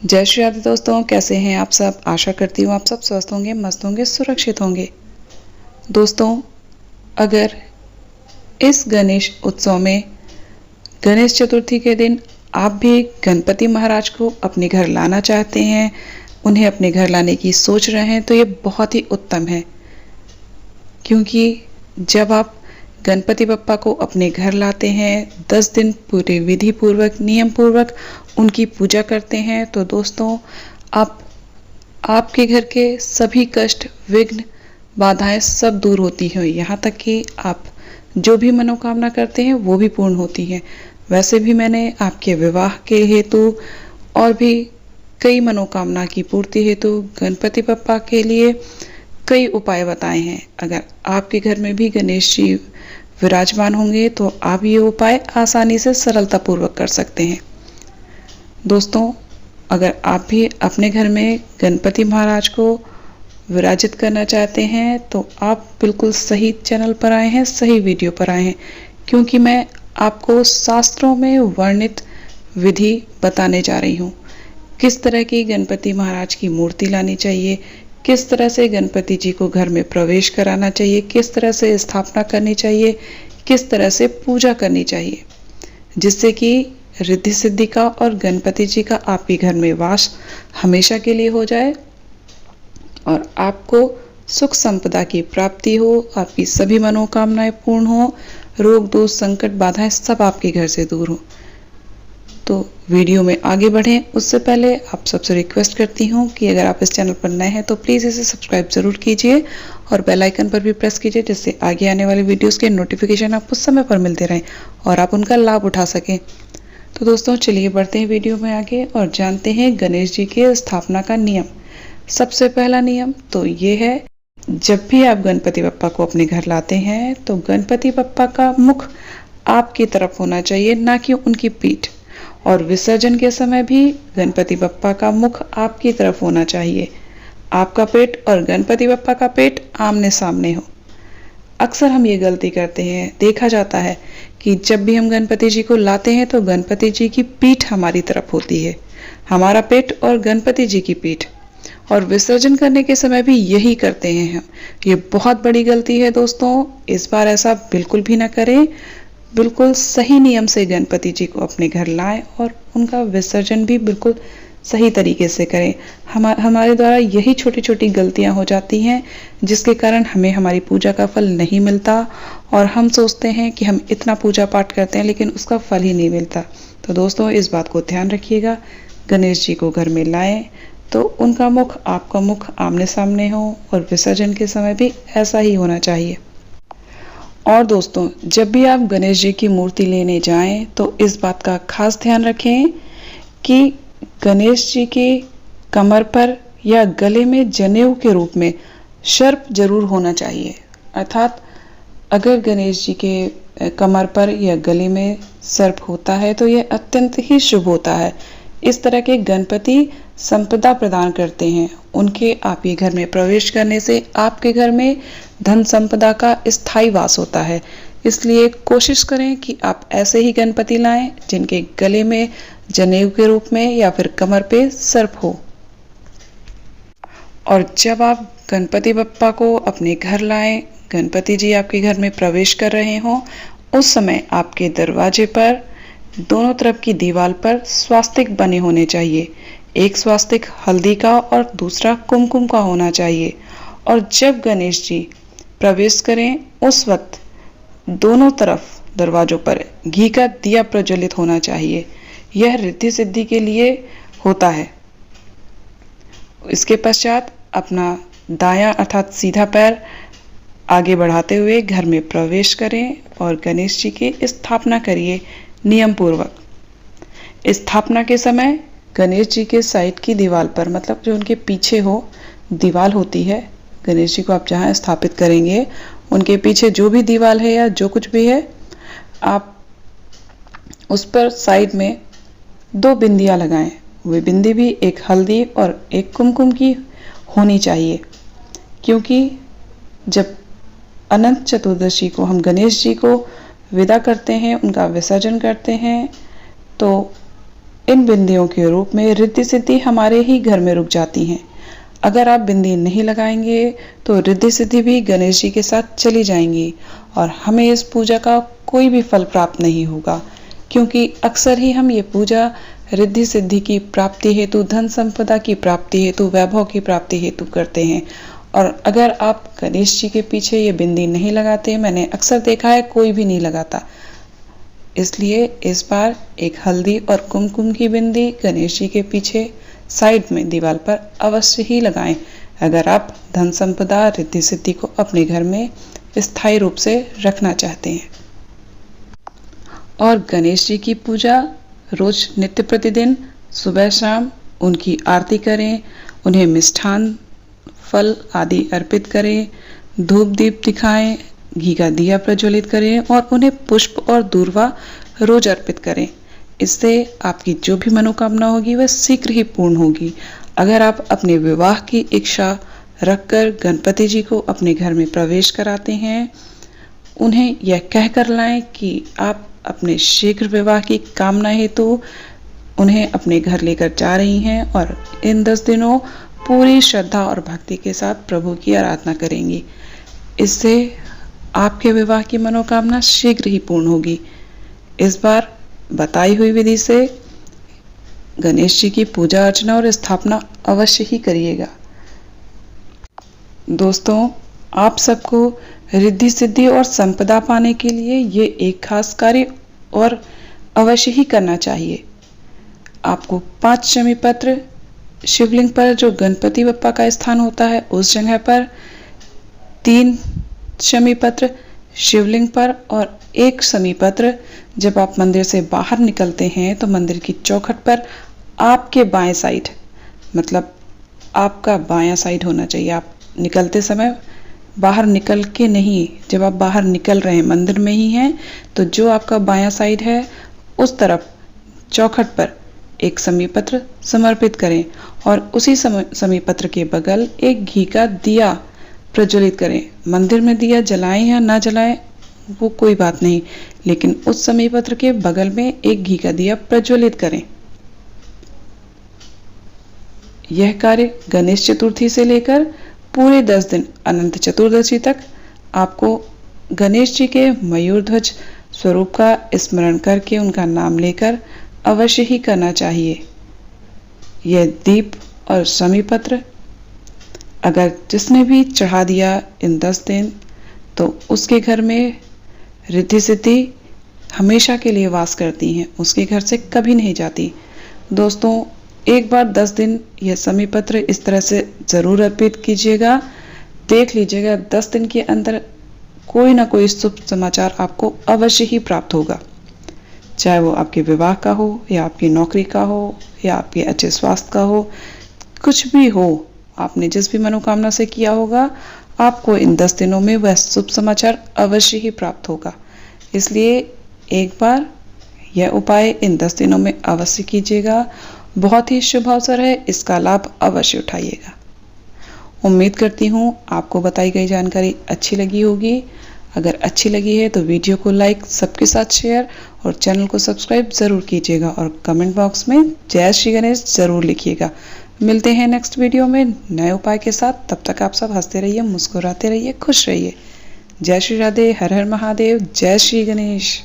जय श्री राधे दोस्तों, कैसे हैं आप सब। आशा करती हूँ आप सब स्वस्थ होंगे, मस्त होंगे, सुरक्षित होंगे। दोस्तों, अगर इस गणेश उत्सव में गणेश चतुर्थी के दिन आप भी गणपति महाराज को अपने घर लाना चाहते हैं, उन्हें अपने घर लाने की सोच रहे हैं, तो ये बहुत ही उत्तम है। क्योंकि जब आप गणपति बप्पा को अपने घर लाते हैं, 10 दिन पूरे विधि पूर्वक, नियम पूर्वक उनकी पूजा करते हैं, तो दोस्तों आपके घर के सभी कष्ट, विघ्न, बाधाएं सब दूर होती हैं। यहाँ तक कि आप जो भी मनोकामना करते हैं वो भी पूर्ण होती हैं। वैसे भी मैंने आपके विवाह के हेतु और भी कई मनोकामना की पूर्ति हेतु गणपति बप्पा के लिए कई उपाय बताए हैं। अगर आपके घर में भी गणेश जी विराजमान होंगे तो आप ये उपाय आसानी से सरलता पूर्वक कर सकते हैं। दोस्तों, अगर आप भी अपने घर में गणपति महाराज को विराजित करना चाहते हैं तो आप बिल्कुल सही चैनल पर आए हैं, सही वीडियो पर आए हैं। क्योंकि मैं आपको शास्त्रों में वर्णित विधि बताने जा रही हूँ। किस तरह की गणपति महाराज की मूर्ति लानी चाहिए, किस तरह से गणपति जी को घर में प्रवेश कराना चाहिए, किस तरह से स्थापना करनी चाहिए, किस तरह से पूजा करनी चाहिए, जिससे कि रिद्धि सिद्धि का और गणपति जी का आपके घर में वास हमेशा के लिए हो जाए और आपको सुख संपदा की प्राप्ति हो, आपकी सभी मनोकामनाएं पूर्ण हो, रोग दोष संकट बाधाएं सब आपके घर से दूर हो। तो वीडियो में आगे बढ़ें उससे पहले आप सबसे रिक्वेस्ट करती हूँ कि अगर आप इस चैनल पर नए हैं तो प्लीज़ इसे सब्सक्राइब ज़रूर कीजिए और बेल आइकन पर भी प्रेस कीजिए, जिससे आगे आने वाले वीडियोस के नोटिफिकेशन आपको समय पर मिलते रहें और आप उनका लाभ उठा सकें। तो दोस्तों, चलिए बढ़ते हैं वीडियो में आगे और जानते हैं गणेश जी के स्थापना का नियम। सबसे पहला नियम तो ये है, जब भी आप गणपति बप्पा को अपने घर लाते हैं तो गणपति बप्पा का मुख आपकी तरफ होना चाहिए, ना कि उनकी पीठ। और विसर्जन के समय भी गणपति बप्पा का मुख आपकी तरफ होना चाहिए। आपका पेट और गणपति बप्पा का पेट आमने सामने हो। अक्सर हम ये गलती करते हैं, देखा जाता है कि जब भी हम गणपति जी को लाते हैं तो गणपति जी की पीठ हमारी तरफ होती है, हमारा पेट और गणपति जी की पीठ। और विसर्जन करने के समय भी यही करते हैं हम। ये बहुत बड़ी गलती है दोस्तों, इस बार ऐसा बिल्कुल भी ना करें। बिल्कुल सही नियम से गणपति जी को अपने घर लाएं और उनका विसर्जन भी बिल्कुल सही तरीके से करें। हमारे द्वारा यही छोटी छोटी गलतियां हो जाती हैं, जिसके कारण हमें हमारी पूजा का फल नहीं मिलता और हम सोचते हैं कि हम इतना पूजा पाठ करते हैं लेकिन उसका फल ही नहीं मिलता। तो दोस्तों, इस बात को ध्यान रखिएगा। गणेश जी को घर में लाएं तो उनका मुख आपका मुख आमने सामने हो और विसर्जन के समय भी ऐसा ही होना चाहिए। और दोस्तों, जब भी आप गणेश जी की मूर्ति लेने जाएं तो इस बात का खास ध्यान रखें कि गणेश जी के कमर पर या गले में जनेऊ के रूप में सर्प जरूर होना चाहिए। अर्थात अगर गणेश जी के कमर पर या गले में सर्प होता है तो यह अत्यंत ही शुभ होता है। इस तरह के गणपति संपदा प्रदान करते हैं। उनके आपके घर में प्रवेश करने से आपके घर में धन संपदा का स्थायी वास होता है। इसलिए कोशिश करें कि आप ऐसे ही गणपति लाएं जिनके गले में जनेऊ के रूप में या फिर कमर पे सर्प हो। और जब आप गणपति बप्पा को अपने घर लाएं, गणपति जी आपके घर में प्रवेश कर रहे हों, उस समय आपके दरवाजे पर दोनों तरफ की दीवार पर स्वास्तिक बने होने चाहिए। एक स्वास्तिक हल्दी का और दूसरा कुमकुम का होना चाहिए। और जब गणेश जी प्रवेश करें उस वक्त दोनों तरफ दरवाजों पर घी का दिया प्रज्वलित होना चाहिए। यह रिद्धि सिद्धि के लिए होता है। इसके पश्चात अपना दायां अर्थात सीधा पैर आगे बढ़ाते हुए घर में प्रवेश करें और गणेश जी की स्थापना करिए नियम पूर्वक। स्थापना के समय गणेश जी के साइड की दीवार पर, मतलब जो उनके पीछे हो दीवार होती है, गणेश जी को आप जहाँ स्थापित करेंगे उनके पीछे जो भी दीवार है या जो कुछ भी है, आप उस पर साइड में 2 बिंदियां लगाएं। वे बिंदी भी एक हल्दी और एक कुमकुम की होनी चाहिए। क्योंकि जब अनंत चतुर्दशी को हम गणेश जी को विदा करते हैं, उनका विसर्जन करते हैं, तो इन बिंदियों के रूप में रिद्धि सिद्धि हमारे ही घर में रुक जाती हैं। अगर आप बिंदी नहीं लगाएंगे तो रिद्धि सिद्धि भी गणेश जी के साथ चली जाएंगी और हमें इस पूजा का कोई भी फल प्राप्त नहीं होगा, क्योंकि अक्सर ही हम ये पूजा रिद्धि सिद्धि की प्राप्ति हेतु, धन संपदा की प्राप्ति हेतु, वैभव की प्राप्ति हेतु करते हैं। और अगर आप गणेश जी के पीछे ये बिंदी नहीं लगाते, मैंने अक्सर देखा है कोई भी नहीं लगाता, इसलिए इस बार एक हल्दी और कुमकुम की बिंदी गणेश जी के पीछे साइड में दीवार पर अवश्य ही लगाएं, अगर आप धन संपदा रिद्धि सिद्धि को अपने घर में स्थायी रूप से रखना चाहते हैं। और गणेश जी की पूजा रोज नित्य प्रतिदिन सुबह शाम उनकी आरती करें, उन्हें मिष्ठान फल आदि अर्पित करें, धूप दीप दिखाएं, घी का दिया प्रज्वलित करें और उन्हें पुष्प और दूर्वा रोज अर्पित करें। इससे आपकी जो भी मनोकामना होगी वह शीघ्र ही पूर्ण होगी। अगर आप अपने विवाह की इच्छा रखकर गणपति जी को अपने घर में प्रवेश कराते हैं, उन्हें यह कहकर लाएं कि आप अपने शीघ्र विवाह की कामना हेतु उन्हें अपने घर लेकर जा रही हैं और इन 10 दिनों पूरी श्रद्धा और भक्ति के साथ प्रभु की आराधना करेंगी। इससे आपके विवाह की मनोकामना शीघ्र ही पूर्ण होगी। इस बार बताई हुई विधि से गणेश जी की पूजा अर्चना और स्थापना अवश्य ही करिएगा। दोस्तों, आप सबको रिद्धि सिद्धि और संपदा पाने के लिए ये एक खास कार्य और अवश्य ही करना चाहिए। आपको 5 शमी पत्र शिवलिंग पर, जो गणपति बप्पा का स्थान होता है उस जगह पर, 3 शमी पत्र शिवलिंग पर और 1 शमी पत्र जब आप मंदिर से बाहर निकलते हैं तो मंदिर की चौखट पर आपके बाएं साइड, मतलब आपका बायां साइड होना चाहिए। आप निकलते समय बाहर निकल के नहीं, जब आप बाहर निकल रहे हैं मंदिर में ही हैं, तो जो आपका बायां साइड है उस तरफ चौखट पर 1 शमी पत्र समर्पित करें और उसी शमी पत्र के बगल एक घी का दिया प्रज्वलित करें। मंदिर में दिया जलाएं या ना जलाएं वो कोई बात नहीं, लेकिन उस शमी पत्र के बगल में एक घी का दिया प्रज्वलित करें। यह कार्य गणेश चतुर्थी से लेकर पूरे 10 दिन अनंत चतुर्दशी तक आपको गणेश जी के मयूर ध्वज स्वरूप का स्मरण करके उनका नाम लेकर अवश्य ही करना चाहिए। यह दीप और शमी पत्र अगर जिसने भी चढ़ा दिया इन 10 दिन, तो उसके घर में रिद्धि सिद्धि हमेशा के लिए वास करती हैं, उसके घर से कभी नहीं जाती। दोस्तों, एक बार 10 दिन यह शमी पत्र इस तरह से जरूर अर्पित कीजिएगा। देख लीजिएगा 10 दिन के अंदर कोई ना कोई शुभ समाचार आपको अवश्य ही प्राप्त होगा, चाहे वो आपके विवाह का हो या आपकी नौकरी का हो या आपके अच्छे स्वास्थ्य का हो, कुछ भी हो, आपने जिस भी मनोकामना से किया होगा आपको इन 10 दिनों में वह शुभ समाचार अवश्य ही प्राप्त होगा। इसलिए एक बार यह उपाय इन 10 दिनों में अवश्य कीजिएगा। बहुत ही शुभ अवसर है, इसका लाभ अवश्य उठाइएगा। उम्मीद करती हूँ आपको बताई गई जानकारी अच्छी लगी होगी। अगर अच्छी लगी है तो वीडियो को लाइक, सबके साथ शेयर और चैनल को सब्सक्राइब जरूर कीजिएगा और कमेंट बॉक्स में जय श्री गणेश जरूर लिखिएगा। मिलते हैं नेक्स्ट वीडियो में नए उपाय के साथ। तब तक आप सब हंसते रहिए, मुस्कुराते रहिए, खुश रहिए। जय श्री राधे, हर हर महादेव, जय श्री गणेश।